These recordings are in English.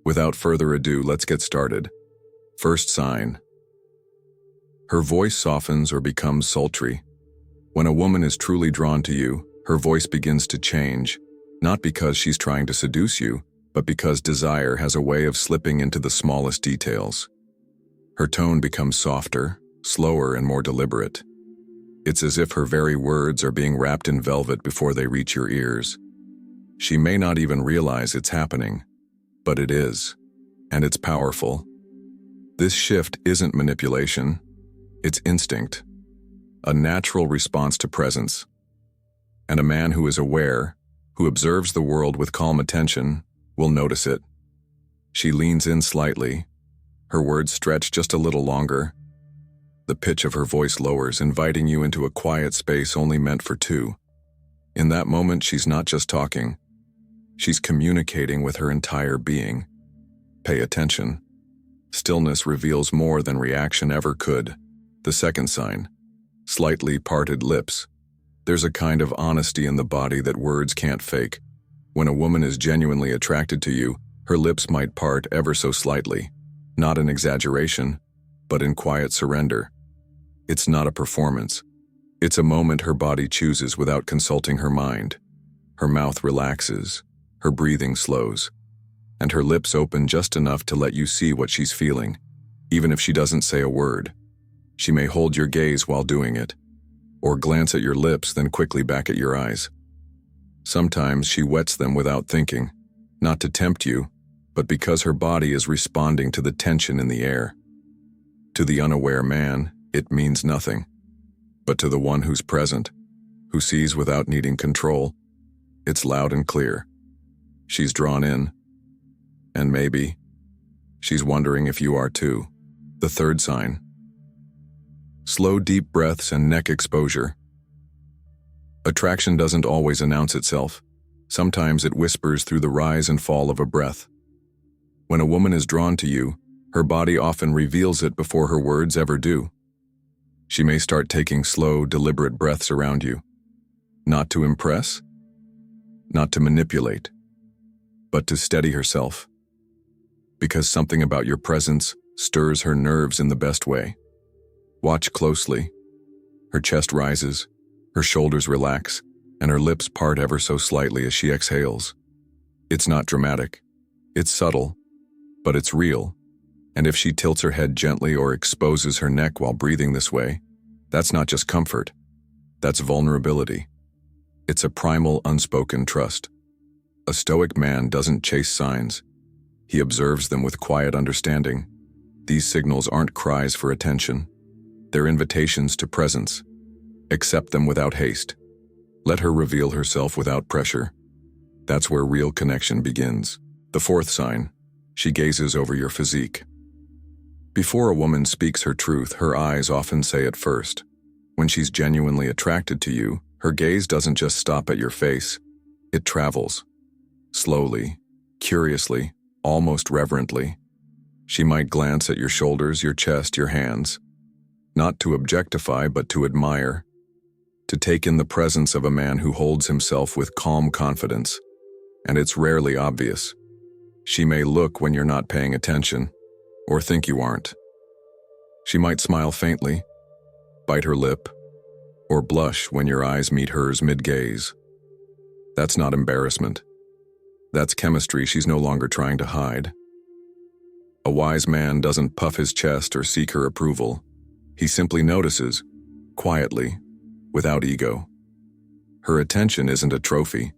Without further ado, let's get started. First sign. Her voice softens or becomes sultry. When a woman is truly drawn to you, her voice begins to change, not because she's trying to seduce you, but because desire has a way of slipping into the smallest details. Her tone becomes softer, slower, and more deliberate. It's as if her very words are being wrapped in velvet before they reach your ears. She may not even realize it's happening, but it is, and it's powerful. This shift isn't manipulation, it's instinct, a natural response to presence. And a man who is aware, who observes the world with calm attention, will notice it. She leans in slightly, her words stretch just a little longer. The pitch of her voice lowers, inviting you into a quiet space only meant for two. In that moment, she's not just talking. She's communicating with her entire being. Pay attention. Stillness reveals more than reaction ever could. The second sign. Slightly parted lips. There's a kind of honesty in the body that words can't fake. When a woman is genuinely attracted to you, her lips might part ever so slightly. Not in exaggeration, but in quiet surrender. It's not a performance. It's a moment her body chooses without consulting her mind. Her mouth relaxes. Her breathing slows, and her lips open just enough to let you see what she's feeling, even if she doesn't say a word. She may hold your gaze while doing it, or glance at your lips then quickly back at your eyes. Sometimes she wets them without thinking, not to tempt you, but because her body is responding to the tension in the air. To the unaware man, it means nothing, but to the one who's present, who sees without needing control, it's loud and clear. She's drawn in, and maybe she's wondering if you are too. The third sign. Slow, deep breaths and neck exposure. Attraction doesn't always announce itself. Sometimes it whispers through the rise and fall of a breath. When a woman is drawn to you, her body often reveals it before her words ever do. She may start taking slow, deliberate breaths around you. Not to impress, not to manipulate, but to steady herself, because something about your presence stirs her nerves in the best way. Watch closely. Her chest rises, her shoulders relax, and her lips part ever so slightly as she exhales. It's not dramatic. It's subtle, but it's real. And if she tilts her head gently or exposes her neck while breathing this way, that's not just comfort. That's vulnerability. It's a primal, unspoken trust. A stoic man doesn't chase signs. He observes them with quiet understanding. These signals aren't cries for attention. They're invitations to presence. Accept them without haste. Let her reveal herself without pressure. That's where real connection begins. The fourth sign. She gazes over your physique. Before a woman speaks her truth, her eyes often say it first. When she's genuinely attracted to you, her gaze doesn't just stop at your face. It travels. Slowly, curiously, almost reverently. She might glance at your shoulders, your chest, your hands. Not to objectify, but to admire. To take in the presence of a man who holds himself with calm confidence. And it's rarely obvious. She may look when you're not paying attention, or think you aren't. She might smile faintly, bite her lip, or blush when your eyes meet hers mid-gaze. That's not embarrassment. That's chemistry she's no longer trying to hide. A wise man doesn't puff his chest or seek her approval. He simply notices, quietly, without ego. Her attention isn't a trophy.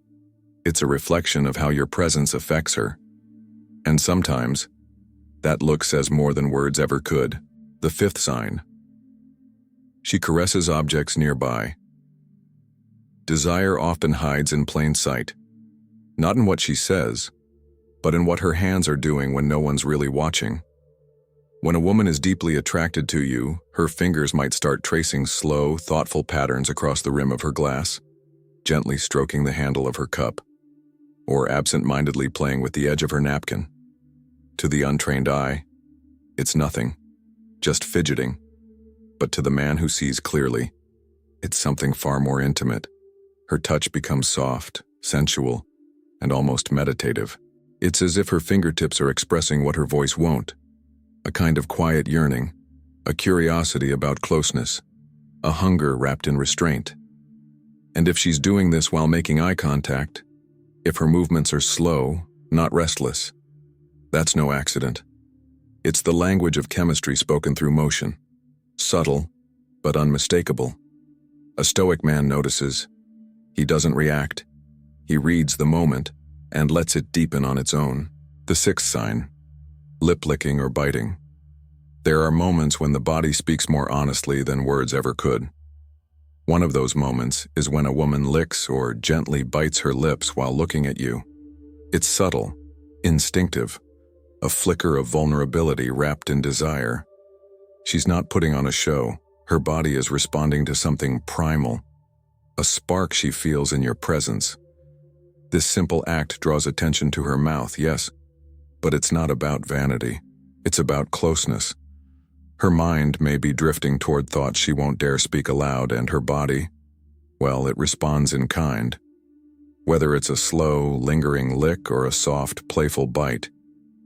It's a reflection of how your presence affects her. And sometimes, that look says more than words ever could. The fifth sign. She caresses objects nearby. Desire often hides in plain sight. Not in what she says, but in what her hands are doing when no one's really watching. When a woman is deeply attracted to you, her fingers might start tracing slow, thoughtful patterns across the rim of her glass, gently stroking the handle of her cup, or absent-mindedly playing with the edge of her napkin. To the untrained eye, it's nothing, just fidgeting. But to the man who sees clearly, it's something far more intimate. Her touch becomes soft, sensual, and almost meditative. It's as if her fingertips are expressing what her voice won't. A kind of quiet yearning, a curiosity about closeness, a hunger wrapped in restraint. And if she's doing this while making eye contact, if her movements are slow, not restless, that's no accident. It's the language of chemistry spoken through motion, subtle, but unmistakable. A stoic man notices. He doesn't react. He reads the moment and lets it deepen on its own. The sixth sign, lip-licking or biting. There are moments when the body speaks more honestly than words ever could. One of those moments is when a woman licks or gently bites her lips while looking at you. It's subtle, instinctive, a flicker of vulnerability wrapped in desire. She's not putting on a show. Her body is responding to something primal, a spark she feels in your presence. This simple act draws attention to her mouth, yes, but it's not about vanity. It's about closeness. Her mind may be drifting toward thoughts she won't dare speak aloud, and her body, well, it responds in kind. Whether it's a slow, lingering lick or a soft, playful bite,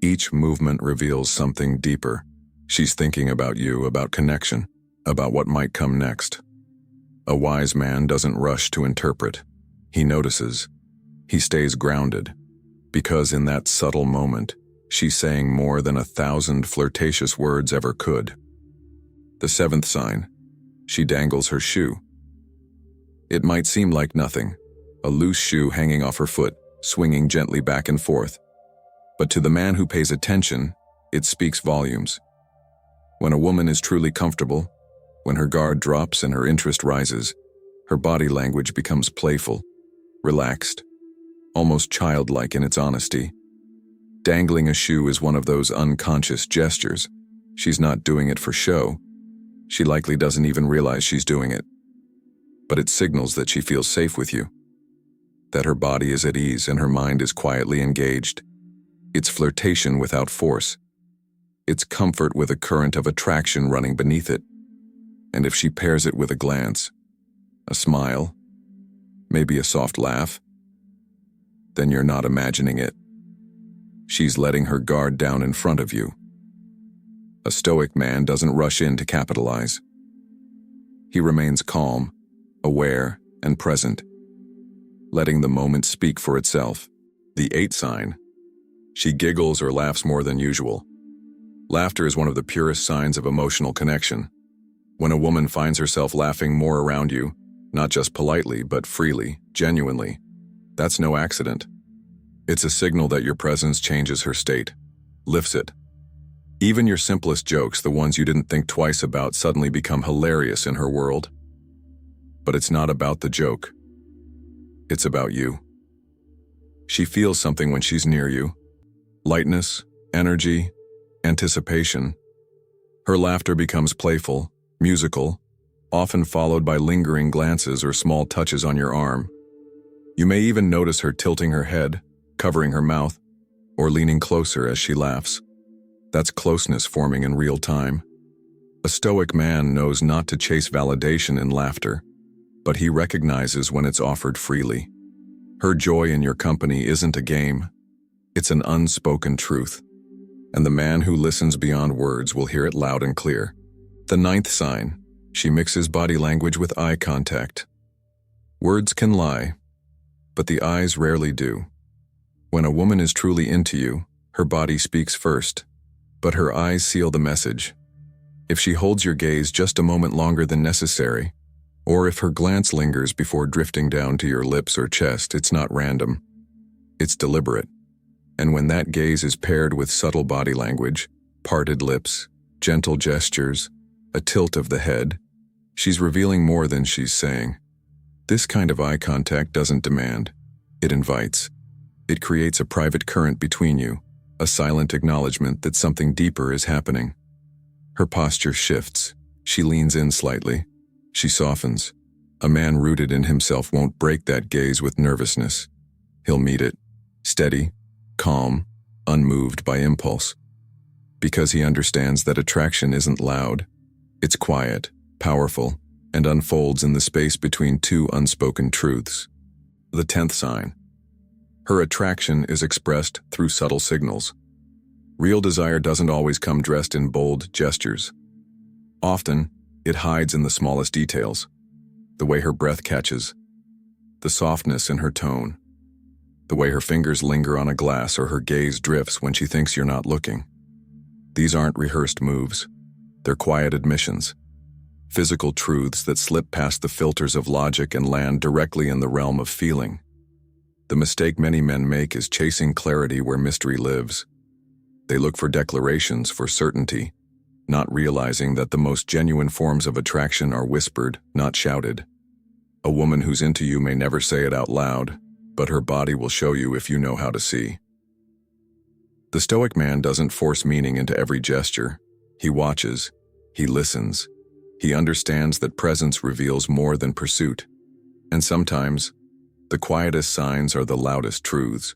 each movement reveals something deeper. She's thinking about you, about connection, about what might come next. A wise man doesn't rush to interpret. He notices. He stays grounded, because in that subtle moment, she's saying more than 1,000 flirtatious words ever could. The seventh sign, she dangles her shoe. It might seem like nothing, a loose shoe hanging off her foot, swinging gently back and forth. But to the man who pays attention, it speaks volumes. When a woman is truly comfortable, when her guard drops and her interest rises, her body language becomes playful, relaxed, almost childlike in its honesty. Dangling a shoe is one of those unconscious gestures. She's not doing it for show. She likely doesn't even realize she's doing it. But it signals that she feels safe with you, that her body is at ease and her mind is quietly engaged. It's flirtation without force. It's comfort with a current of attraction running beneath it. And if she pairs it with a glance, a smile, maybe a soft laugh, then you're not imagining it. She's letting her guard down in front of you. A stoic man doesn't rush in to capitalize. He remains calm, aware, and present, letting the moment speak for itself. The eighth sign, she giggles or laughs more than usual. Laughter is one of the purest signs of emotional connection. When a woman finds herself laughing more around you, not just politely, but freely, genuinely, that's no accident. It's a signal that your presence changes her state, lifts it. Even your simplest jokes, the ones you didn't think twice about, suddenly become hilarious in her world. But it's not about the joke. It's about you. She feels something when she's near you. Lightness, energy, anticipation. Her laughter becomes playful, musical, often followed by lingering glances or small touches on your arm. You may even notice her tilting her head, covering her mouth, or leaning closer as she laughs. That's closeness forming in real time. A stoic man knows not to chase validation in laughter, but he recognizes when it's offered freely. Her joy in your company isn't a game. It's an unspoken truth. And the man who listens beyond words will hear it loud and clear. The ninth sign, she mixes body language with eye contact. Words can lie, but the eyes rarely do. When a woman is truly into you, her body speaks first, but her eyes seal the message. If she holds your gaze just a moment longer than necessary, or if her glance lingers before drifting down to your lips or chest, it's not random. It's deliberate. And when that gaze is paired with subtle body language, parted lips, gentle gestures, a tilt of the head, she's revealing more than she's saying. This kind of eye contact doesn't demand. It invites. It creates a private current between you, a silent acknowledgement that something deeper is happening. Her posture shifts. She leans in slightly. She softens. A man rooted in himself won't break that gaze with nervousness. He'll meet it, steady, calm, unmoved by impulse. Because he understands that attraction isn't loud. It's quiet, powerful, and unfolds in the space between two unspoken truths. The 10th sign. Her attraction is expressed through subtle signals. Real desire doesn't always come dressed in bold gestures. Often, it hides in the smallest details. The way her breath catches, the softness in her tone, the way her fingers linger on a glass or her gaze drifts when she thinks you're not looking. These aren't rehearsed moves. They're quiet admissions, physical truths that slip past the filters of logic and land directly in the realm of feeling. The mistake many men make is chasing clarity where mystery lives. They look for declarations, for certainty, not realizing that the most genuine forms of attraction are whispered, not shouted. A woman who's into you may never say it out loud, but her body will show you if you know how to see. The Stoic man doesn't force meaning into every gesture. He watches, he listens, he understands that presence reveals more than pursuit. And sometimes, the quietest signs are the loudest truths.